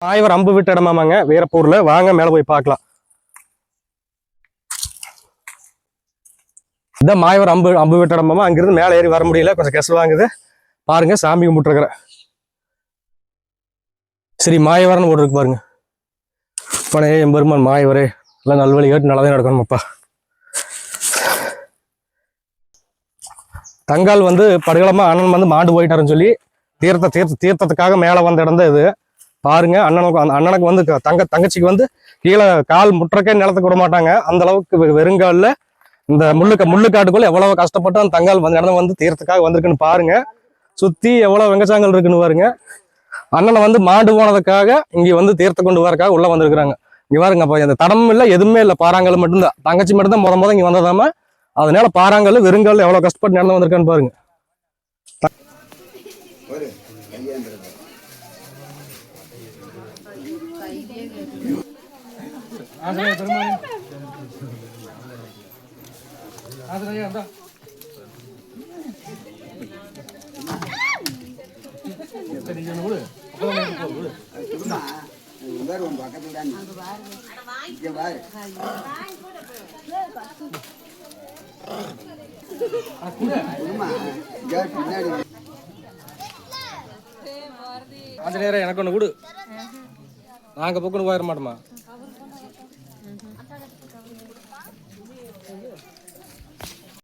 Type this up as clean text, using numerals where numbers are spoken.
மாயவர் அம்பு விட்ட இடமாமாங்க வீரப்பூர்ல. வாங்க மேல போய் பார்க்கலாம். இதான் மாயவர் அம்பு விட்ட இடமாமா. அங்கிருந்து மேல ஏறி வர முடியல, கொஞ்சம் கெசல் வாங்குது. பாருங்க, சாமி கும்பிட்டுருக்குற சரி மாயவரன்னு போட்டு இருக்கு பாருங்க. பனே எம்பெருமான் மாயவரே, எல்லாம் நல்வழி கேட்டு நல்லதே நடக்கணுமாப்பா. தங்கால் படுகளமா அண்ணன் மாண்டு போயிட்டாருன்னு சொல்லி தீர்த்தத்துக்காக மேல வந்த இடம் தான் இது. பாருங்க, அண்ணனுக்கு தங்கச்சிக்கு கீழே கால் முற்றக்கே நிலத்துக்கு விட மாட்டாங்க. அந்த அளவுக்கு வெறுங்காலில் இந்த முள்ளுக்காட்டுக்குள்ள எவ்வளவு கஷ்டப்பட்டு அந்த தங்கால் இடம் தீர்த்தத்துக்காக வந்திருக்குன்னு பாருங்க. சுத்தி எவ்வளவு வெங்கச்சாங்கல் இருக்குன்னு பாருங்க. அண்ணனை மாண்டு போனதுக்காக இங்க தீர்த்த கொண்டு வரக்காக உள்ள வந்திருக்கிறாங்க. இங்க பாருங்க, அப்ப இந்த தடமும் இல்லை, எதுவுமே இல்லை, பாறாங்கல் மட்டும்தான். தங்கச்சி மட்டும்தான் முத இங்க வந்ததாம. அதனால பாறாங்கல் வெறுங்கால் எவ்வளவு கஷ்டப்பட்டு நடந்து வந்திருக்கான்னு பாருங்க. அந்த நேரம் எனக்கு ஒண்ணு கொடு, நாங்க பக்கம் போயிட மாட்டோமா.